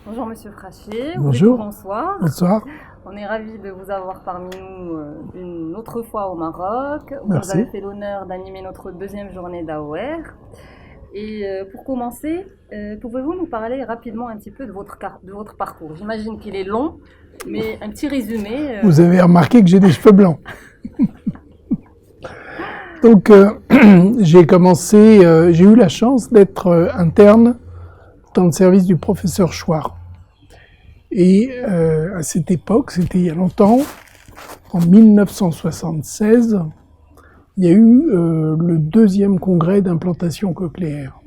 Bonjour Monsieur Frachet, ou Bonjour. plutôt bonsoir. Bonsoir. On est ravis de vous avoir parmi nous une autre fois au Maroc. Vous nous Merci. avez fait l'honneur d'animer notre deuxième journée d'AOR. Et pour commencer, pouvez-vous nous parler rapidement un petit peu de votre parcours? J'imagine qu'il est long, mais un petit résumé. Vous avez remarqué que j'ai des cheveux blancs. Donc, j'ai eu la chance d'être interne dans le service du professeur Chouard. Et à cette époque, c'était il y a longtemps, en 1976, il y a eu le deuxième congrès d'implantation cochléaire.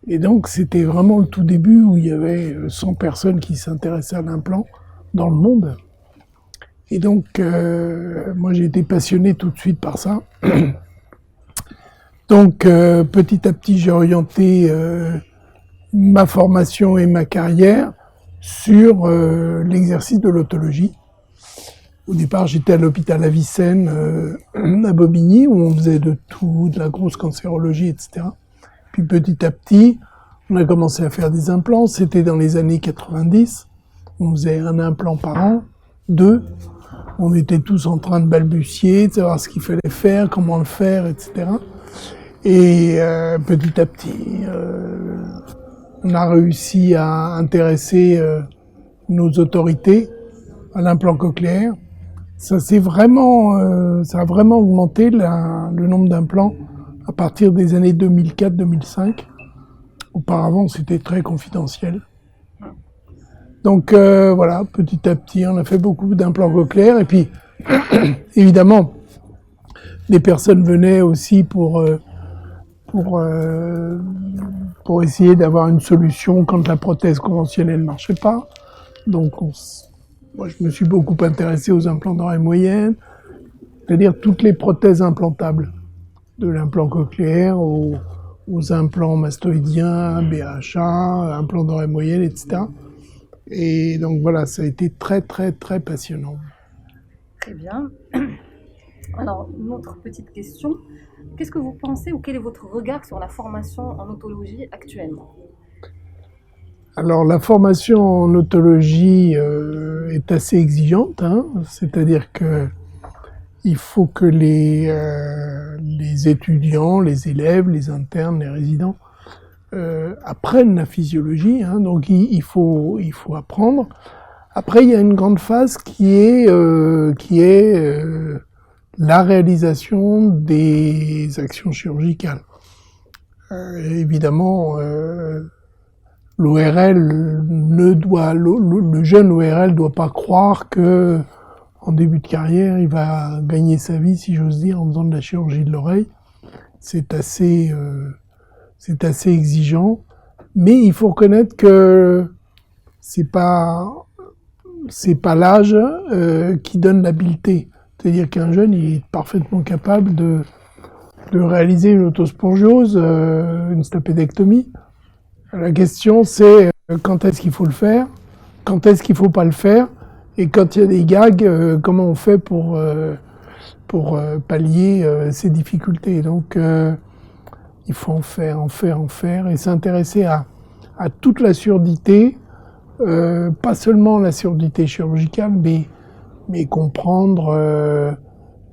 Et donc, c'était vraiment le tout début où il y avait 100 personnes qui s'intéressaient à l'implant dans le monde. Et donc, moi, j'ai été passionné tout de suite par ça. Donc, petit à petit, j'ai orienté ma formation et ma carrière sur l'exercice de l'otologie. Au départ, j'étais à l'hôpital Avicenne à Bobigny, où on faisait de tout, de la grosse cancérologie, etc. Puis petit à petit, on a commencé à faire des implants. C'était dans les années 90. On faisait un implant par an, 2. On était tous en train de balbutier, de savoir ce qu'il fallait faire, comment le faire, etc. Et petit à petit, on a réussi à intéresser nos autorités à l'implant cochléaire. Ça a vraiment augmenté le nombre d'implants à partir des années 2004-2005. Auparavant, c'était très confidentiel. Donc voilà, petit à petit, on a fait beaucoup d'implants cochléaires. Et puis, évidemment, des personnes venaient aussi pour essayer d'avoir une solution quand la prothèse conventionnelle ne marchait pas. Donc, moi, je me suis beaucoup intéressé aux implants d'oreille moyenne, c'est-à-dire toutes les prothèses implantables, de l'implant cochléaire aux implants mastoïdiens, BHA, implants d'oreille moyenne, etc. Et donc voilà, ça a été très, très, très passionnant. Très bien. Alors, une autre petite question. Qu'est-ce que vous pensez ou quel est votre regard sur la formation en otologie actuellement? Alors, la formation en otologie est assez exigeante, hein, c'est-à-dire que il faut que les étudiants, les élèves, les internes, les résidents apprennent la physiologie, hein, donc il faut apprendre. Après, il y a une grande phase qui est la réalisation des actions chirurgicales. Évidemment, le jeune ORL doit pas croire que en début de carrière, il va gagner sa vie, si j'ose dire, en faisant de la chirurgie de l'oreille. C'est assez exigeant, mais il faut reconnaître que c'est pas l'âge qui donne l'habileté. C'est-à-dire qu'un jeune, il est parfaitement capable de réaliser une autospongiose, une stapédectomie. La question, c'est quand est-ce qu'il faut le faire, quand est-ce qu'il faut pas le faire, et quand il y a des gags, comment on fait pour pallier ces difficultés. Donc, il faut en faire, et s'intéresser à toute la surdité, pas seulement la surdité chirurgicale, mais comprendre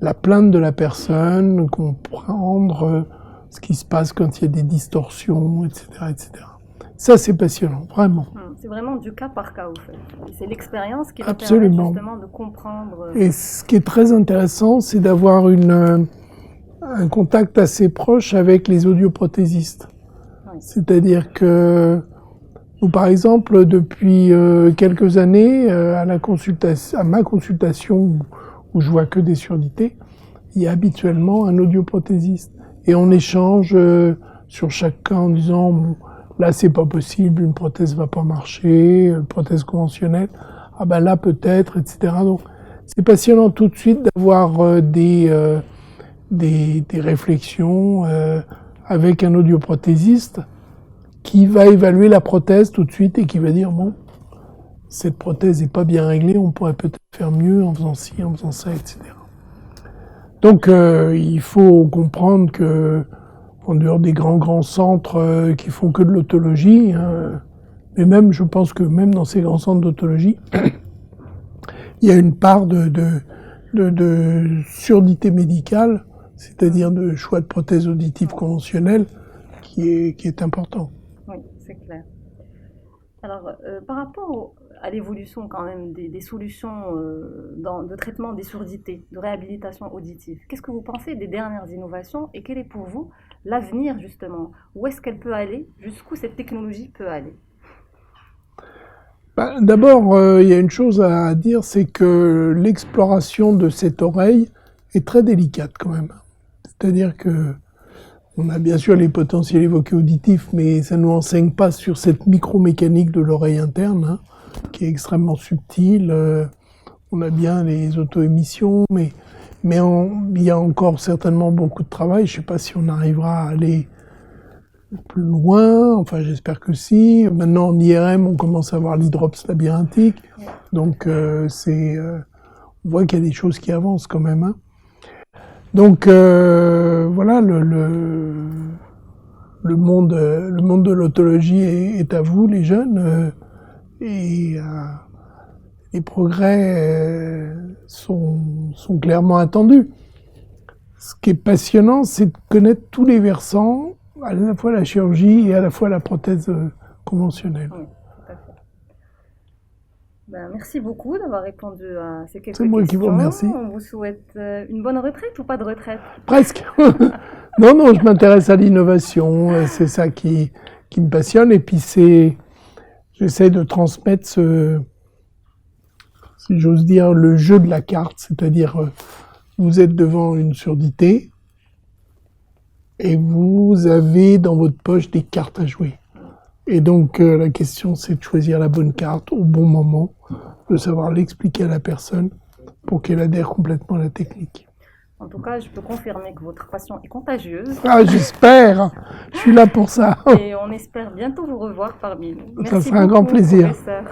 la plainte de la personne, comprendre ce qui se passe quand il y a des distorsions, etc., etc. Ça, c'est passionnant, vraiment. C'est vraiment du cas par cas, au fait. C'est l'expérience qui nous Absolument. permet justement de comprendre. Et ce qui est très intéressant, c'est d'avoir un contact assez proche avec les audioprothésistes. Oui. C'est-à-dire que nous, par exemple, depuis quelques années, à ma consultation où je vois que des surdités, il y a habituellement un audioprothésiste. Et on échange sur chaque cas en disant bon, là c'est pas possible, une prothèse va pas marcher, une prothèse conventionnelle, ah ben là peut-être, etc. Donc c'est passionnant tout de suite d'avoir des réflexions avec un audioprothésiste qui va évaluer la prothèse tout de suite et qui va dire bon, cette prothèse est pas bien réglée, on pourrait peut-être faire mieux en faisant ci, en faisant ça, etc. Donc il faut comprendre que en dehors des grands centres qui font que de l'otologie, hein, Mais même, je pense que même dans ces grands centres d'otologie, il y a une part de surdité médicale, c'est-à-dire de choix de prothèses auditives conventionnelles, qui est important. Oui, c'est clair. Alors, par rapport à l'évolution quand même des solutions de traitement des surdités, de réhabilitation auditive, qu'est-ce que vous pensez des dernières innovations et quel est pour vous l'avenir justement? Où est-ce qu'elle peut aller? Jusqu'où cette technologie peut aller? D'abord, il y a une chose à dire, c'est que l'exploration de cette oreille est très délicate quand même. C'est-à-dire que on a bien sûr les potentiels évoqués auditifs, mais ça ne nous enseigne pas sur cette micromécanique de l'oreille interne, hein, qui est extrêmement subtile. On a bien les auto-émissions, mais il y a encore certainement beaucoup de travail. Je ne sais pas si on arrivera à aller plus loin, enfin j'espère que si. Maintenant en IRM, on commence à voir l'hydrops labyrinthique, donc on voit qu'il y a des choses qui avancent quand même. Hein. Donc voilà, le monde de l'otologie est à vous, les jeunes, et les progrès sont clairement attendus. Ce qui est passionnant, c'est de connaître tous les versants, à la fois la chirurgie et à la fois la prothèse conventionnelle. Oui, tout à fait. Ben, merci beaucoup d'avoir répondu à ces quelques questions. C'est moi qui vous remercie. On vous souhaite une bonne retraite ou pas de retraite? Presque. Non, je m'intéresse à l'innovation, c'est ça qui me passionne, et puis j'essaie de transmettre si j'ose dire, le jeu de la carte, c'est-à-dire vous êtes devant une surdité et vous avez dans votre poche des cartes à jouer. Et donc la question, c'est de choisir la bonne carte au bon moment, de savoir l'expliquer à la personne pour qu'elle adhère complètement à la technique. En tout cas, je peux confirmer que votre passion est contagieuse. Ah, j'espère. Je suis là pour ça. Et on espère bientôt vous revoir parmi nous. Ça sera un grand plaisir. Professeur.